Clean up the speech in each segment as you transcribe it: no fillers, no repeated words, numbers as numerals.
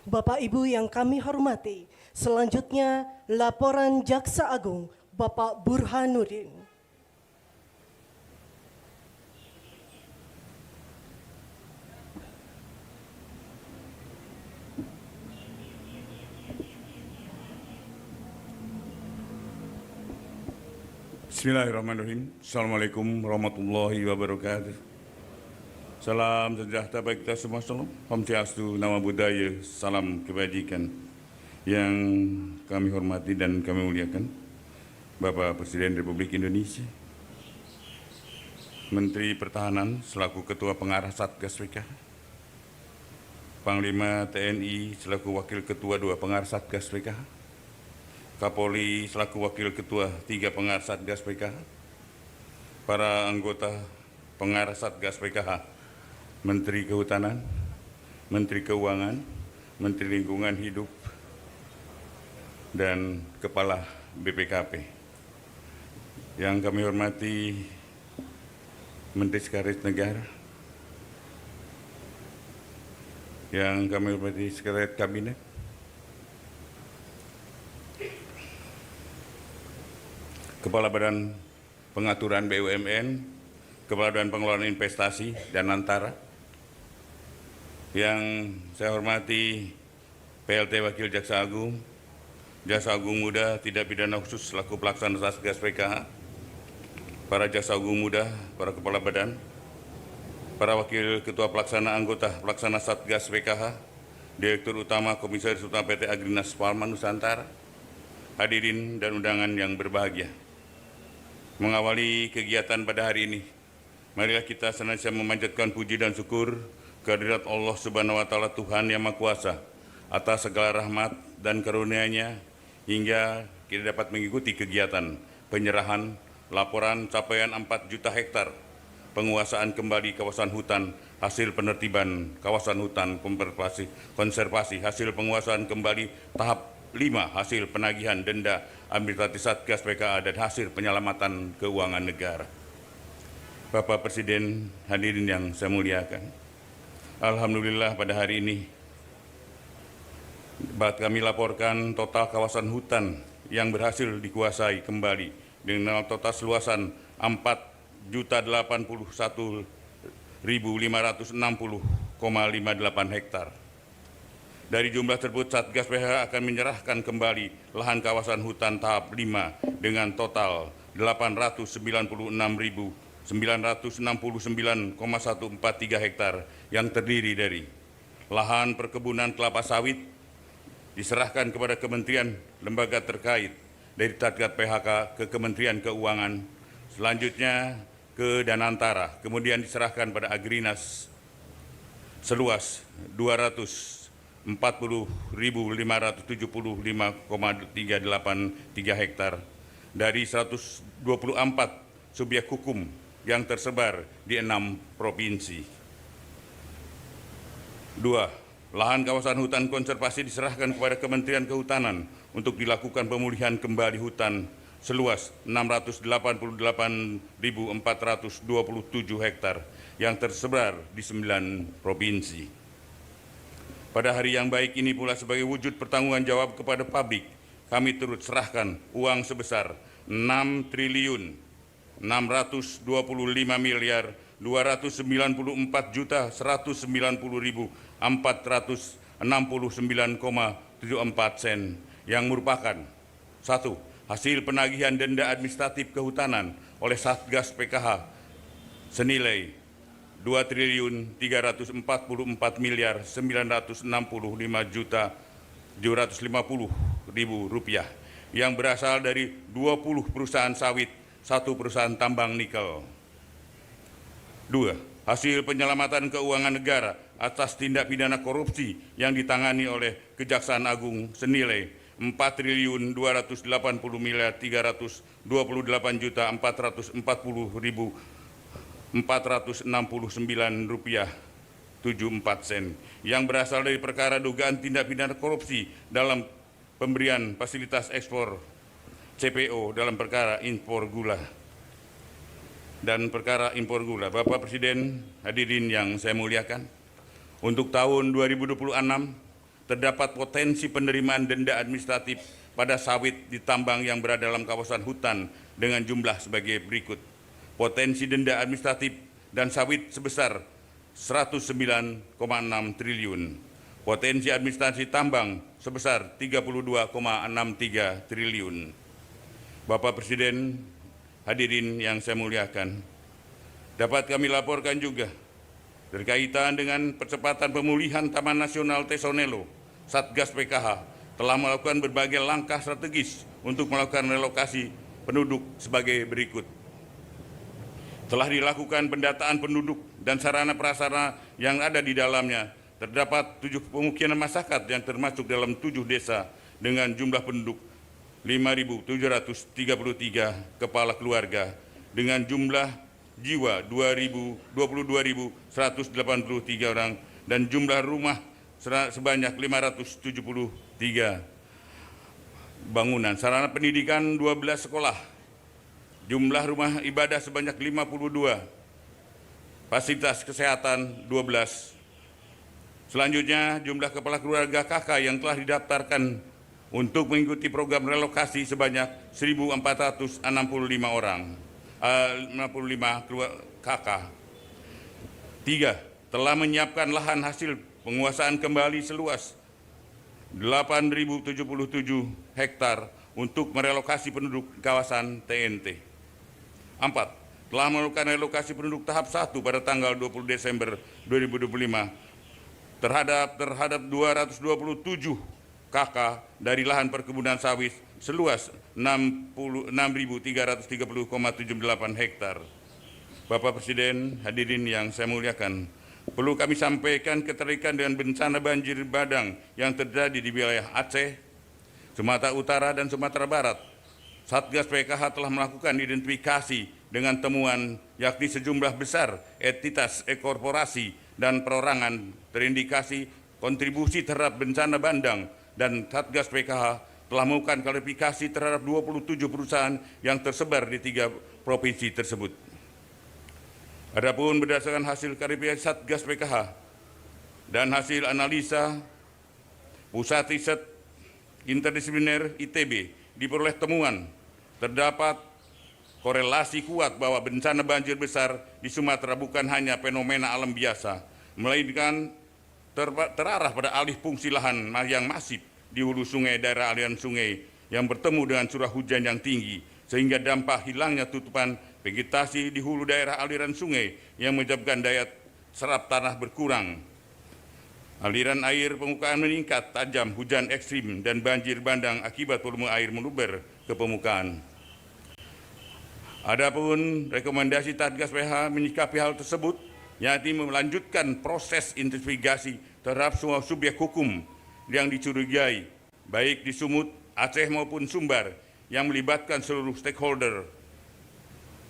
Bapak Ibu yang kami hormati, selanjutnya laporan Jaksa Agung Bapak Burhanuddin. Bismillahirrahmanirrahim. Assalamualaikum warahmatullahi wabarakatuh. Salam sejahtera bagi kita semua. Salam. Om Swastiastu, Namo Buddhaya, salam kebajikan. Yang kami hormati dan kami muliakan Bapak Presiden Republik Indonesia, Menteri Pertahanan selaku Ketua Pengarah Satgas PKH, Panglima TNI selaku Wakil Ketua 2 Pengarah Satgas PKH, Kapolri selaku Wakil Ketua 3 Pengarah Satgas PKH, para anggota Pengarah Satgas PKH, Menteri Kehutanan, Menteri Keuangan, Menteri Lingkungan Hidup, dan Kepala BPKP. Yang kami hormati Menteri Sekretaris Negara, yang kami hormati Sekretariat Kabinet, Kepala Badan Pengaturan BUMN, Kepala Badan Pengelolaan Investasi dan Antara, yang saya hormati PLT Wakil Jaksa Agung, Jaksa Agung Muda Tidak Pidana Khusus selaku Pelaksana Satgas PKH, para Jaksa Agung Muda, para Kepala Badan, para Wakil Ketua Pelaksana Anggota Pelaksana Satgas PKH, Direktur Utama Komisaris Utama PT Agrinas Palma Nusantara, hadirin dan undangan yang berbahagia. Mengawali kegiatan pada hari ini, marilah kita senantiasa memanjatkan puji dan syukur kehadirat Allah Subhanahu wa Ta'ala, Tuhan Yang Maha Kuasa, atas segala rahmat dan karunia-Nya hingga kita dapat mengikuti kegiatan penyerahan laporan capaian 4 juta hektar penguasaan kembali kawasan hutan hasil penertiban kawasan hutan konservasi hasil penguasaan kembali tahap 5 hasil penagihan denda administratif Satgas PKH dan hasil penyelamatan keuangan negara. Bapak Presiden, hadirin yang saya muliakan, alhamdulillah pada hari ini kami laporkan total kawasan hutan yang berhasil dikuasai kembali dengan total luasan 4.081.560,58 hektar. Dari jumlah tersebut, Satgas PKH akan menyerahkan kembali lahan kawasan hutan tahap 5 dengan total 896.969,143 hektar yang terdiri dari lahan perkebunan kelapa sawit diserahkan kepada kementerian lembaga terkait dari Satgas PKH ke Kementerian Keuangan, selanjutnya ke Danantara, kemudian diserahkan pada Agrinas seluas 240.575,383 hektar dari 124 subjek hukum yang tersebar di 6 provinsi. 2. Lahan kawasan hutan konservasi diserahkan kepada Kementerian Kehutanan untuk dilakukan pemulihan kembali hutan seluas 688.427 hektar yang tersebar di 9 provinsi. Pada hari yang baik ini pula, sebagai wujud pertanggungan jawab kepada publik, kami turut serahkan uang sebesar 6.255.299.469,74 sen yang merupakan 1. Hasil penagihan denda administratif kehutanan oleh Satgas PKH senilai Rp2.304.495.750.000 yang berasal dari 20 perusahaan sawit, 1 perusahaan tambang nikel. 2. Hasil penyelamatan keuangan negara atas tindak pidana korupsi yang ditangani oleh Kejaksaan Agung senilai Rp4.280.369.469,74 yang berasal dari perkara dugaan tindak pidana korupsi dalam pemberian fasilitas ekspor CPO dalam perkara impor gula dan perkara impor gula. Bapak Presiden, hadirin yang saya muliakan, untuk tahun 2026 terdapat potensi penerimaan denda administratif pada sawit di tambang yang berada dalam kawasan hutan dengan jumlah sebagai berikut. Potensi denda administratif dan sawit sebesar 109,6 triliun. Potensi administrasi tambang sebesar 32,63 triliun. Bapak Presiden, hadirin yang saya muliakan, dapat kami laporkan juga berkaitan dengan percepatan pemulihan Taman Nasional Tesonelo, Satgas PKH telah melakukan berbagai langkah strategis untuk melakukan relokasi penduduk sebagai berikut. Telah dilakukan pendataan penduduk dan sarana prasarana yang ada di dalamnya. Terdapat 7 pemukiman masyarakat yang termasuk dalam 7 desa dengan jumlah penduduk 5.733 kepala keluarga dengan jumlah jiwa 22.183 orang dan jumlah rumah sebanyak 573 bangunan. Sarana pendidikan 12 sekolah. Jumlah rumah ibadah sebanyak 52. Fasilitas kesehatan 12. Selanjutnya, jumlah kepala keluarga KK yang telah didaftarkan untuk mengikuti program relokasi sebanyak 1.465 orang. 65 KK. 3. Telah menyiapkan lahan hasil penguasaan kembali seluas 8.077 hektar untuk merelokasi penduduk kawasan TNT. 4. Telah melakukan relokasi penduduk tahap 1 pada tanggal 20 Desember 2025 terhadap 227 KK dari lahan perkebunan sawit seluas 6.330,78 hektar. Bapak Presiden, hadirin yang saya muliakan, perlu kami sampaikan keterkaitan dengan bencana banjir bandang yang terjadi di wilayah Aceh, Sumatera Utara, dan Sumatera Barat. Satgas PKH telah melakukan identifikasi dengan temuan yakni sejumlah besar entitas korporasi dan perorangan terindikasi kontribusi terhadap bencana bandang, dan Satgas PKH telah melakukan klarifikasi terhadap 27 perusahaan yang tersebar di 3 provinsi tersebut. Adapun berdasarkan hasil klarifikasi Satgas PKH dan hasil analisa Pusat Riset Interdisipliner ITB, diperoleh temuan terdapat korelasi kuat bahwa bencana banjir besar di Sumatera bukan hanya fenomena alam biasa, melainkan terarah pada alih fungsi lahan yang masif di hulu sungai daerah aliran sungai yang bertemu dengan curah hujan yang tinggi, sehingga dampak hilangnya tutupan vegetasi di hulu daerah aliran sungai yang menyebabkan daya serap tanah berkurang. Aliran air permukaan meningkat tajam, hujan ekstrim, dan banjir bandang akibat volume air meluber ke permukaan. Adapun rekomendasi Satgas PKH menyikapi hal tersebut, yakni melanjutkan proses investigasi terhadap semua subjek hukum yang dicurigai, baik di Sumut, Aceh maupun Sumbar, yang melibatkan seluruh stakeholder.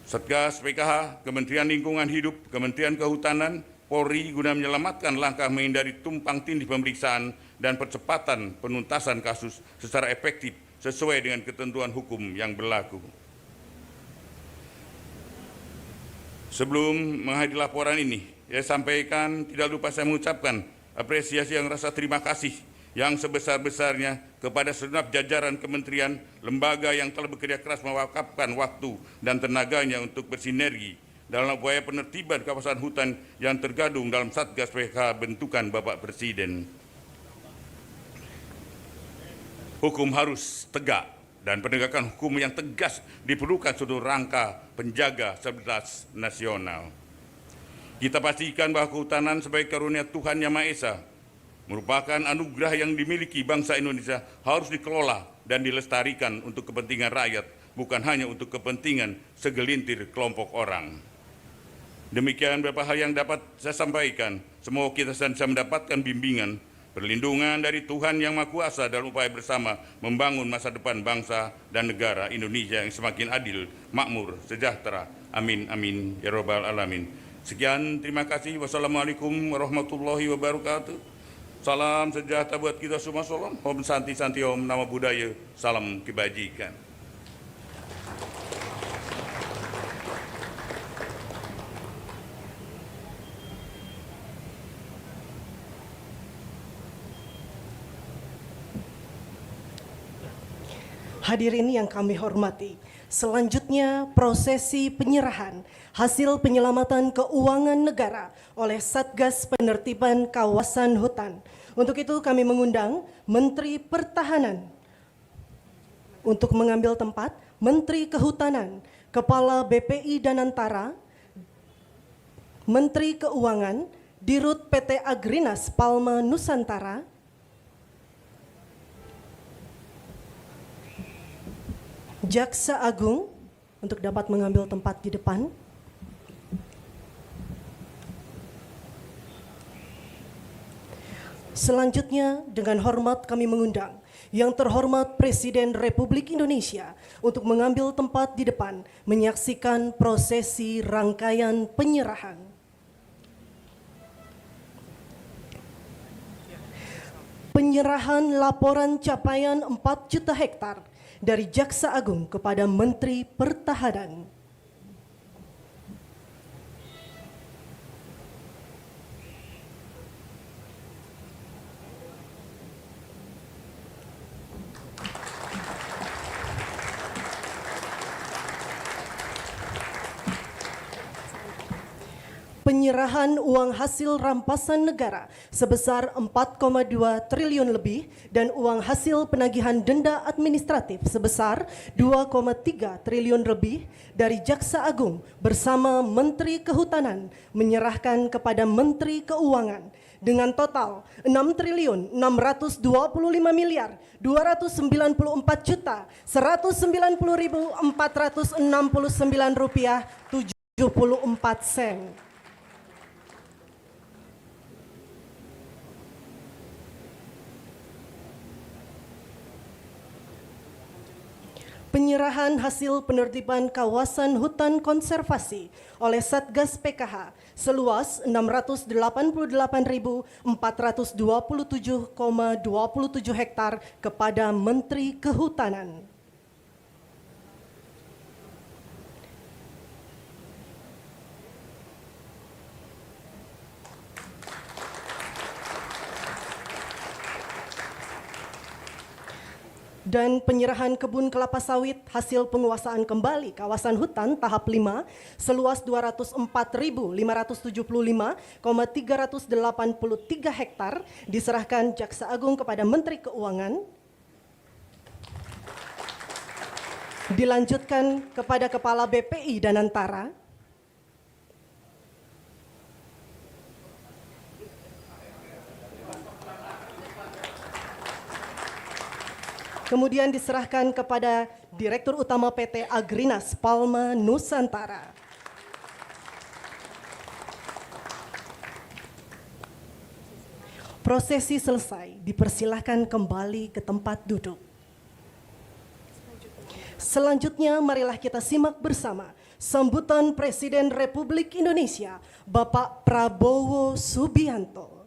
Satgas PKH, Kementerian Lingkungan Hidup, Kementerian Kehutanan, Polri guna menyelamatkan langkah menghindari tumpang tindih pemeriksaan dan percepatan penuntasan kasus secara efektif sesuai dengan ketentuan hukum yang berlaku. Sebelum menghadiri laporan ini, saya sampaikan tidak lupa saya mengucapkan apresiasi yang rasa terima kasih yang sebesar-besarnya kepada segenap jajaran kementerian, lembaga yang telah bekerja keras mewakafkan waktu dan tenaganya untuk bersinergi dalam upaya penertiban kawasan hutan yang tergabung dalam Satgas PKH bentukan Bapak Presiden. Hukum harus tegak dan penegakan hukum yang tegas diperlukan seluruh rangka penjaga stabilitas nasional. Kita pastikan bahwa kehutanan sebagai karunia Tuhan Yang Maha Esa merupakan anugerah yang dimiliki bangsa Indonesia, harus dikelola dan dilestarikan untuk kepentingan rakyat, bukan hanya untuk kepentingan segelintir kelompok orang. Demikian beberapa hal yang dapat saya sampaikan. Semoga kita bisa mendapatkan bimbingan, perlindungan dari Tuhan Yang Maha Kuasa dalam upaya bersama membangun masa depan bangsa dan negara Indonesia yang semakin adil, makmur, sejahtera. Amin, amin, ya robbal alamin. Sekian, terima kasih. Wassalamualaikum warahmatullahi wabarakatuh. Salam sejahtera buat kita semua. Salam. Om Santi Santi Om, nama budaya. Salam kebajikan. Hadirin yang kami hormati, selanjutnya prosesi penyerahan hasil penyelamatan keuangan negara oleh Satgas Penertiban Kawasan Hutan. Untuk itu kami mengundang Menteri Pertahanan untuk mengambil tempat, Menteri Kehutanan, Kepala BPI Danantara, Menteri Keuangan, Dirut PT Agrinas Palma Nusantara, Jaksa Agung untuk dapat mengambil tempat di depan. Selanjutnya dengan hormat kami mengundang yang terhormat Presiden Republik Indonesia untuk mengambil tempat di depan menyaksikan prosesi rangkaian penyerahan. Penyerahan laporan capaian 4 juta hektar dari Jaksa Agung kepada Menteri Pertahanan. Penyerahan uang hasil rampasan negara sebesar 4,2 triliun lebih dan uang hasil penagihan denda administratif sebesar 2,3 triliun lebih dari Jaksa Agung bersama Menteri Kehutanan menyerahkan kepada Menteri Keuangan dengan total 6.625.294.199 rupiah 74 sen. Penyerahan hasil penertiban kawasan hutan konservasi oleh Satgas PKH seluas 688.427,27 hektar kepada Menteri Kehutanan. Dan penyerahan kebun kelapa sawit hasil penguasaan kembali kawasan hutan tahap 5 seluas 204.575,383 hektar diserahkan Jaksa Agung kepada Menteri Keuangan. Dilanjutkan kepada Kepala BPI Danantara. Kemudian diserahkan kepada Direktur Utama PT Agrinas Palma Nusantara. Prosesi selesai, dipersilahkan kembali ke tempat duduk. Selanjutnya marilah kita simak bersama sambutan Presiden Republik Indonesia, Bapak Prabowo Subianto.